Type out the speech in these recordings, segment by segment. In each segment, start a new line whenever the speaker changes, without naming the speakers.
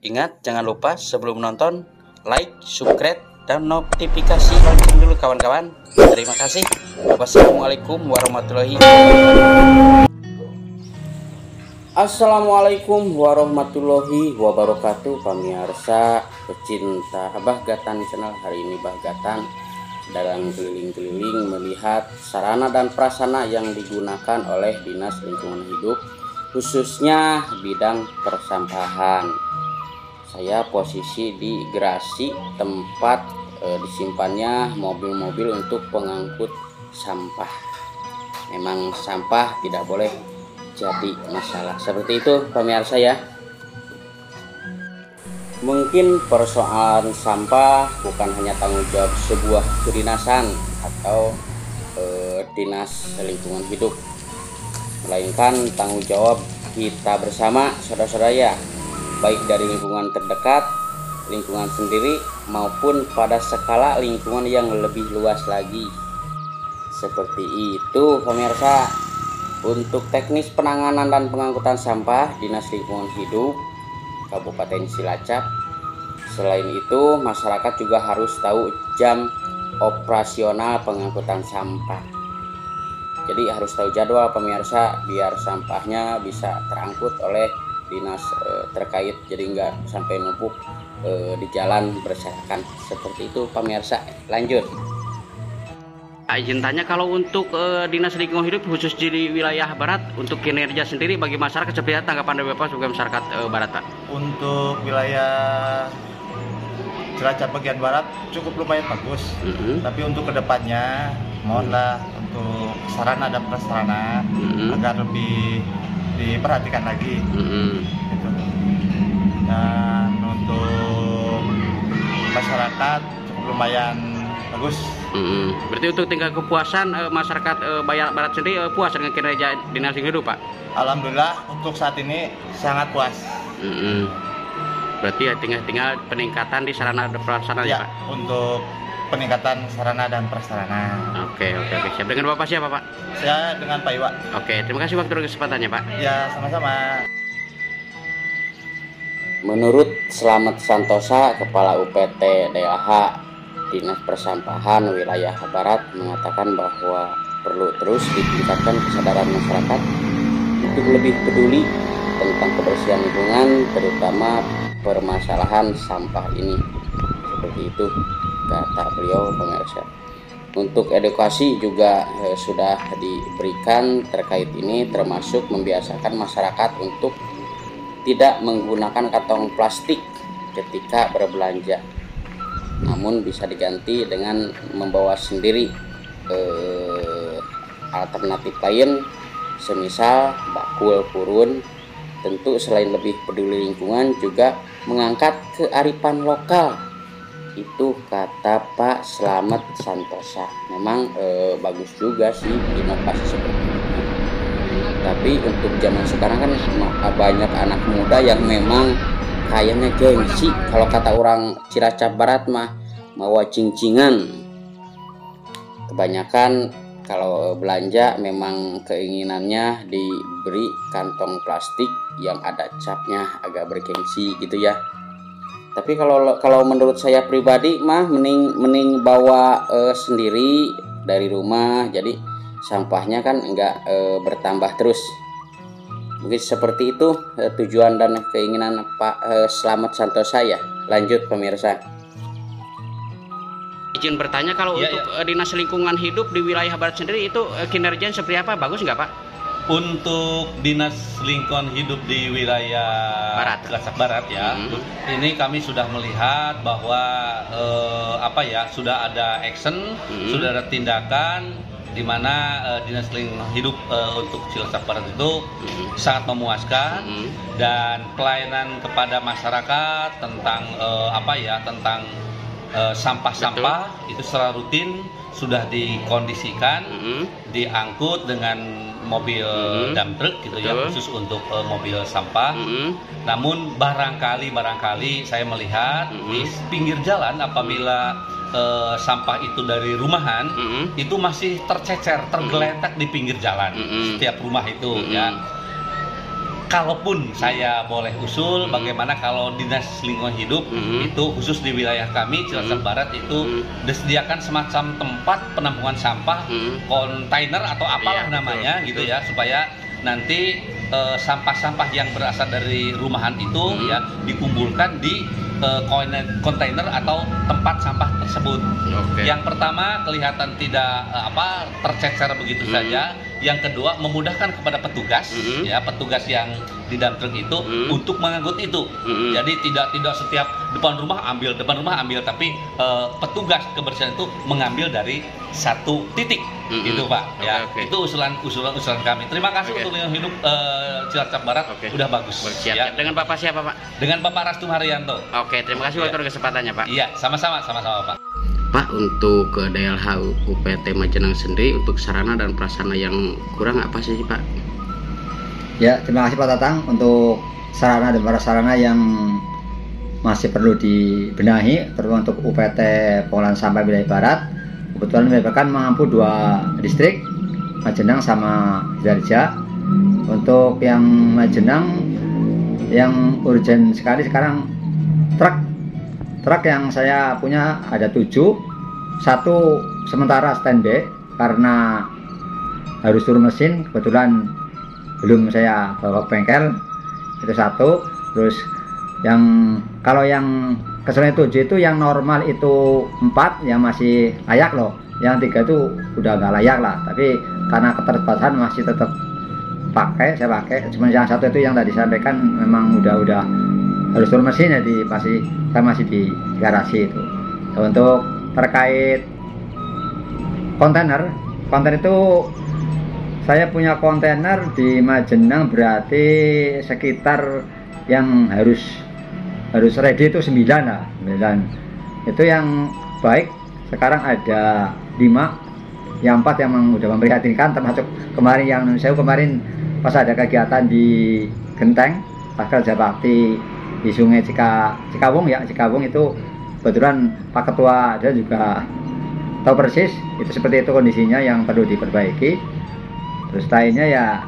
Ingat, jangan lupa sebelum nonton, like, subscribe, dan notifikasi lonceng dulu kawan-kawan. Terima kasih. Wassalamualaikum warahmatullahi wabarakatuh. Assalamualaikum warahmatullahi wabarakatuh. Pemirsa pecinta Abah Gatan channel, hari ini Abah Gatan sedang keliling-keliling melihat sarana dan prasarana yang digunakan oleh Dinas Lingkungan Hidup, khususnya bidang persampahan. Saya posisi di garasi tempat disimpannya mobil-mobil untuk pengangkut sampah. Memang sampah tidak boleh jadi masalah seperti itu pemirsa ya. Mungkin persoalan sampah bukan hanya tanggung jawab sebuah kedinasan atau dinas lingkungan hidup, melainkan tanggung jawab kita bersama saudara-saudara ya, baik dari lingkungan terdekat, lingkungan sendiri, maupun pada skala lingkungan yang lebih luas lagi. Seperti itu pemirsa. Untuk teknis penanganan dan pengangkutan sampah Dinas Lingkungan Hidup Kabupaten Cilacap. Selain itu, masyarakat juga harus tahu jam operasional pengangkutan sampah. Jadi harus tahu jadwal pemirsa, biar sampahnya bisa terangkut oleh dinas terkait, jadi nggak sampai numpuk di jalan berserakan. Seperti itu pemirsa. Lanjut. Izin tanya, kalau untuk Dinas Lingkungan Hidup khusus di wilayah Barat, untuk kinerja sendiri bagi masyarakat seperti apa tanggapan dari Bapak sebagai masyarakat Barat, Pak? Untuk wilayah Cilacap bagian Barat cukup lumayan bagus, tapi untuk kedepannya mohonlah untuk sarana dan prasarana agar lebih diperhatikan lagi. Gitu. Dan untuk masyarakat cukup lumayan bagus. Berarti untuk tingkat kepuasan masyarakat Barat sendiri puas dengan kinerja Dinas Lingkungan Hidup, Pak? Alhamdulillah untuk saat ini sangat puas. Berarti ya tinggal peningkatan di sarana dan prasarana ya, Pak? Untuk peningkatan sarana dan prasarana. Oke. Siap. Dengan Bapak siapa, Pak? Saya dengan Pak Iwa. Oke, terima kasih waktu dan kesempatannya, Pak. Ya, sama-sama. Menurut Slamet Santosa, Kepala UPT DAH Dinas Persampahan Wilayah Barat, mengatakan bahwa perlu terus ditingkatkan kesadaran masyarakat untuk lebih peduli tentang kebersihan lingkungan, terutama permasalahan sampah ini. Seperti itu kata beliau pemirsa. Untuk edukasi juga sudah diberikan terkait ini, termasuk membiasakan masyarakat untuk tidak menggunakan kantong plastik ketika berbelanja, namun bisa diganti dengan membawa sendiri alternatif lain, semisal bakul purun. Tentu selain lebih peduli lingkungan, juga mengangkat kearifan lokal. Itu kata Pak Slamet Santosa. Memang bagus juga sih inovasi seperti ini. Tapi untuk zaman sekarang kan banyak anak muda yang memang kayaknya gengsi, kalau kata orang Cilacap Barat mah mawa cing-cingan. Kebanyakan kalau belanja memang keinginannya diberi kantong plastik yang ada capnya, agak bergengsi gitu ya. Tapi kalau menurut saya pribadi mah mending bawa sendiri dari rumah, jadi sampahnya kan enggak bertambah terus. Mungkin seperti itu tujuan dan keinginan Pak Slamet Santosa ya. Lanjut pemirsa. Izin bertanya, kalau untuk Dinas Lingkungan Hidup di wilayah Barat sendiri itu kinerjanya seperti apa? Bagus nggak, Pak?
Untuk Dinas Lingkungan Hidup di wilayah Cilacap Barat ya, ini kami sudah melihat bahwa sudah ada action, sudah ada tindakan, di mana Dinas Lingkungan Hidup untuk Cilacap Barat itu sangat memuaskan, dan pelayanan kepada masyarakat tentang sampah-sampah itu secara rutin sudah dikondisikan, diangkut dengan mobil dump truck gitu ya, khusus untuk mobil sampah. Namun barangkali saya melihat di pinggir jalan apabila sampah itu dari rumahan itu masih tercecer, tergeletak di pinggir jalan setiap rumah itu ya. kalaupun saya boleh usul, bagaimana kalau dinas lingkungan hidup itu khusus di wilayah kami Cilacap Barat itu disediakan semacam tempat penampungan sampah, kontainer atau apalah namanya gitu ya, supaya nanti sampah-sampah yang berasal dari rumahan itu ya dikumpulkan di kontainer atau tempat sampah tersebut. Yang pertama kelihatan tidak tercecer begitu saja. Yang kedua memudahkan kepada petugas ya, petugas yang di dalam truk itu untuk mengangkut itu. Jadi tidak setiap depan rumah ambil, tapi petugas kebersihan itu mengambil dari satu titik gitu Pak. Ya, itu usulan kami. Terima kasih untuk lingkungan hidup Cilacap Barat udah bagus.
Ya. Dengan Bapak siapa Pak?
Dengan Bapak Rastum Haryanto.
Oke, terima kasih untuk kesempatannya Pak.
Iya, sama-sama Pak.
Pak, untuk ke DLH UPT Majenang sendiri untuk sarana dan prasarana yang kurang apa sih Pak?
Ya, terima kasih Pak Tatang untuk sarana dan prasarana yang masih perlu dibenahi, terutama untuk UPT Pengolahan Sampah Wilayah Barat. Kebetulan merupakan mengampu 2 distrik, Majenang sama Sidoarjo. Untuk yang Majenang yang urgent sekali sekarang truk yang saya punya ada 7, 1 sementara standby karena harus turun mesin, kebetulan belum saya bawa ke bengkel, itu 1. Terus kalau yang keseluruhan 7 itu yang normal itu 4 yang masih layak loh, yang 3 itu udah nggak layak lah, tapi karena keterbatasan masih tetap saya pakai. Cuma yang 1 itu yang tadi sampaikan memang udah harus turun mesin, jadi saya masih di garasi itu. Untuk terkait kontainer itu saya punya kontainer di Majenang berarti sekitar yang harus ready itu 9 lah. 9 itu yang baik sekarang ada 5, yang 4 yang udah memprihatinkan, termasuk kemarin pas ada kegiatan di Genteng pas kerja bakti di Sungai Cikawung itu kebetulan Pak Ketua dia juga tahu persis itu seperti itu kondisinya yang perlu diperbaiki. Terus lainnya ya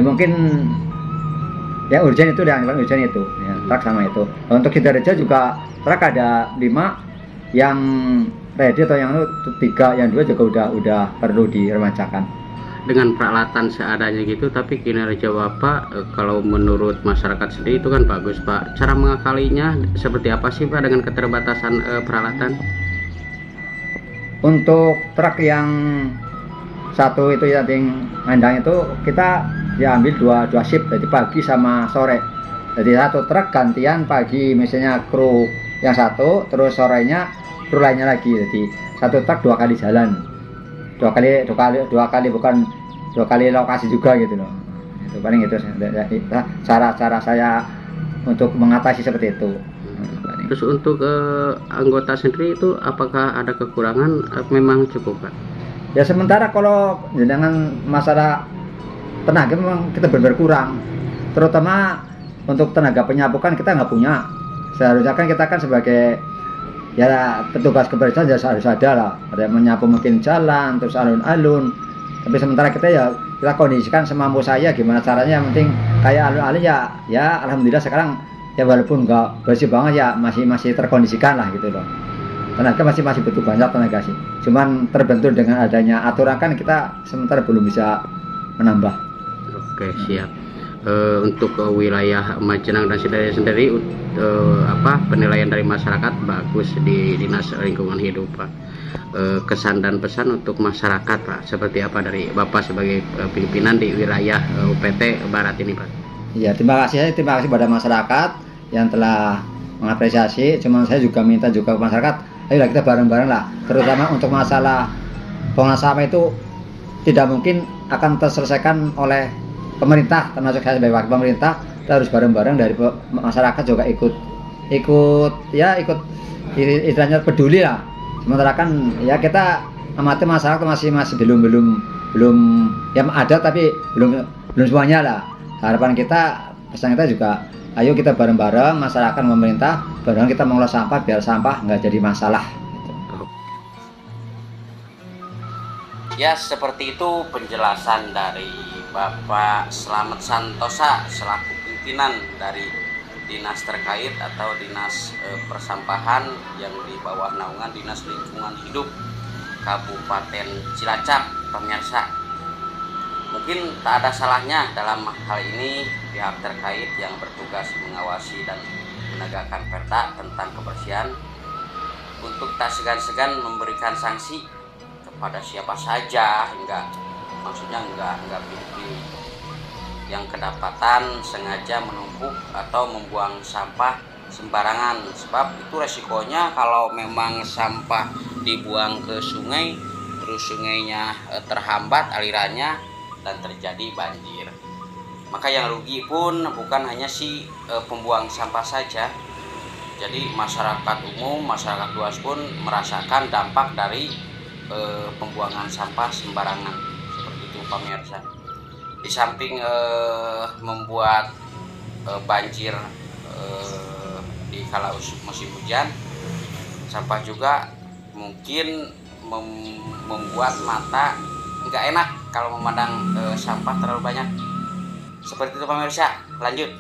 mungkin yang urgent itu, yang paling urgent itu ya, truk sama itu. Untuk Sidoarjo juga truk ada 5 yang ready, atau yang 3, yang 2 juga udah perlu diremajakan.
Dengan peralatan seadanya gitu, tapi kinerja Bapak kalau menurut masyarakat sendiri itu kan bagus Pak. Cara mengakalinya seperti apa sih Pak dengan keterbatasan peralatan?
Untuk truk yang 1 itu yang ngandang itu kita diambil 2 shift, jadi pagi sama sore. Jadi 1 truk gantian pagi misalnya kru yang 1, terus sorenya kru lainnya lagi. Jadi 1 truk 2 kali jalan. 2 kali bukan 2 kali lokasi juga gitu loh. Itu paling itu cara saya untuk mengatasi seperti itu.
Terus untuk anggota sendiri itu apakah ada kekurangan? Memang cukup Pak?
Ya sementara kalau dengan masalah tenaga memang kita benar-benar kurang, terutama untuk tenaga penyapu kan kita nggak punya. Seharusnya kan kita kan sebagai ya petugas kebersihan ya harus ada lah, ada yang menyapu mungkin jalan terus alun-alun, tapi sementara kita kondisikan semampu saya gimana caranya, yang penting kayak alun-alun ya alhamdulillah sekarang ya walaupun nggak bersih banget ya masih terkondisikan lah gitu loh. Tenaga masih butuh banyak tenaga sih, cuman terbentur dengan adanya aturan kan kita sementara belum bisa menambah.
Oke, siap. Untuk wilayah Majenang dan Sidoarjo sendiri penilaian dari masyarakat bagus di Dinas Lingkungan Hidup Pak. Kesan dan pesan untuk masyarakat Pak seperti apa dari Bapak sebagai pimpinan di wilayah UPT Barat ini Pak?
Ya, terima kasih pada masyarakat yang telah mengapresiasi. Cuman saya juga minta juga ke masyarakat, ayolah kita bareng-bareng lah, terutama untuk masalah pengolahan sampah itu tidak mungkin akan terselesaikan oleh pemerintah, termasuk saya sebagai wakil pemerintah. Kita harus bareng-bareng dari masyarakat juga ikut istilahnya peduli lah. Sementara kan ya kita amati masyarakat masih belum yang ada, tapi belum semuanya lah. Harapan kita, pesan kita juga, ayo kita bareng-bareng masyarakat pemerintah, bareng kita mengolah sampah biar sampah nggak jadi masalah.
Ya, seperti itu penjelasan dari Bapak Slamet Santosa selaku pimpinan dari dinas terkait atau dinas persampahan yang di bawah naungan Dinas Lingkungan Hidup Kabupaten Cilacap, pemirsa. Mungkin tak ada salahnya dalam hal ini pihak terkait yang bertugas mengawasi dan menegakkan perda tentang kebersihan untuk tak segan-segan memberikan sanksi kepada siapa saja, maksudnya enggak pilih-pilih, yang kedapatan sengaja menumpuk atau membuang sampah sembarangan. Sebab itu resikonya kalau memang sampah dibuang ke sungai, terus sungainya terhambat alirannya dan terjadi banjir. Maka yang rugi pun bukan hanya si pembuang sampah saja. Jadi masyarakat umum, masyarakat luas pun merasakan dampak dari pembuangan sampah sembarangan seperti itu, pemirsa. Di samping membuat banjir di kala musim hujan, sampah juga mungkin membuat mata nggak enak kalau memandang sampah terlalu banyak. Seperti itu, pemirsa. Lanjut.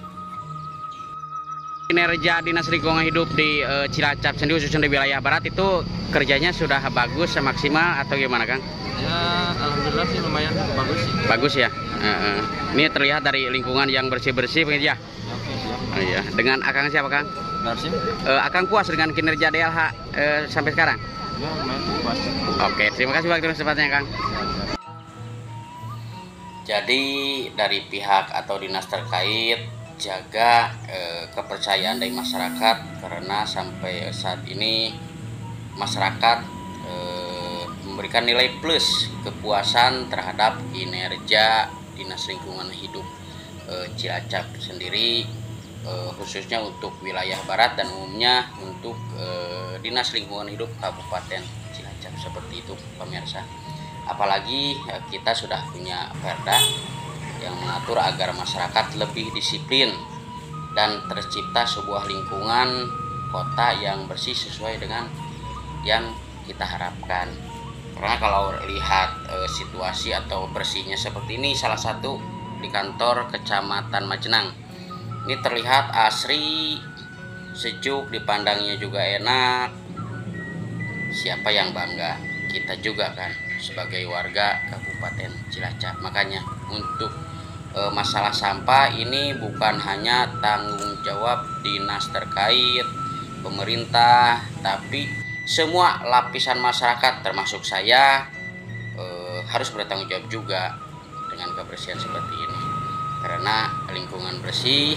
Kinerja Dinas Lingkungan Hidup di Cilacap sendiri, khususnya di wilayah barat, itu kerjanya sudah bagus, maksimal atau gimana, Kang?
Ya, alhamdulillah sih lumayan bagus sih.
Bagus ya. Ini terlihat dari lingkungan yang bersih-bersih, ya.
Oke, siap.
Iya. Dengan Akang siapa, Kang?
Narsim?
Akang puas dengan kinerja DLH sampai sekarang?
Ya, lumayan puas.
Oke, terima kasih waktu dan kesempatannya, Kang. Jadi dari pihak atau dinas terkait jaga kepercayaan dari masyarakat, karena sampai saat ini masyarakat memberikan nilai plus kepuasan terhadap kinerja Dinas Lingkungan Hidup Cilacap sendiri, khususnya untuk wilayah barat dan umumnya untuk Dinas Lingkungan Hidup Kabupaten Cilacap. Seperti itu, pemirsa. Apalagi kita sudah punya perda yang mengatur agar masyarakat lebih disiplin dan tercipta sebuah lingkungan kota yang bersih sesuai dengan yang kita harapkan. Karena kalau lihat situasi atau bersihnya seperti ini, salah satu di kantor Kecamatan Majenang, ini terlihat asri, sejuk, dipandangnya juga enak. Siapa yang bangga? Kita juga kan sebagai warga Kabupaten Cilacap. Makanya untuk masalah sampah ini bukan hanya tanggung jawab dinas terkait, pemerintah, tapi semua lapisan masyarakat termasuk saya harus bertanggung jawab juga dengan kebersihan seperti ini. Karena lingkungan bersih,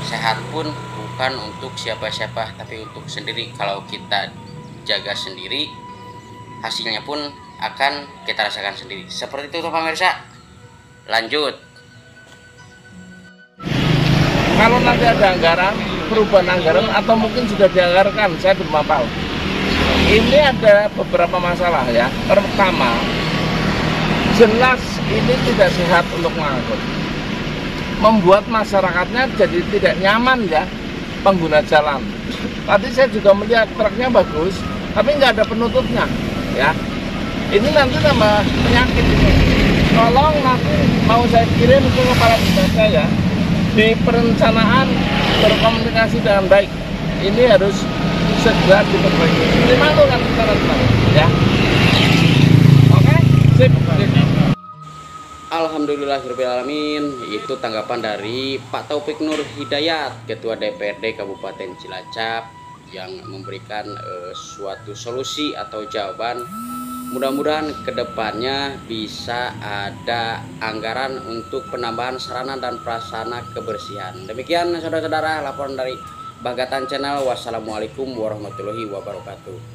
sehat pun bukan untuk siapa-siapa, tapi untuk sendiri. Kalau kita jaga sendiri, hasilnya pun akan kita rasakan sendiri. Seperti itu, pemirsa. Lanjut.
Kalau nanti ada anggaran, perubahan anggaran atau mungkin sudah dianggarkan, saya belum hafal. Ini ada beberapa masalah ya. Pertama, jelas ini tidak sehat untuk mengangkut. Membuat masyarakatnya jadi tidak nyaman ya, pengguna jalan. Tadi saya juga melihat truknya bagus, tapi nggak ada penutupnya ya. Ini nanti tambah penyakit ini. Tolong nanti mau saya kirim ke kepala dinas saya, di perencanaan berkomunikasi dengan baik. Ini harus segera diperbaiki. Terima kasih kan ya. Oke, sip.
Alhamdulillahirobbilalamin. Itu tanggapan dari Pak Taufik Nur Hidayat, Ketua DPRD Kabupaten Cilacap, yang memberikan suatu solusi atau jawaban. Mudah-mudahan kedepannya bisa ada anggaran untuk penambahan sarana dan prasarana kebersihan. Demikian saudara-saudara, laporan dari Bagatan Channel. Wassalamualaikum warahmatullahi wabarakatuh.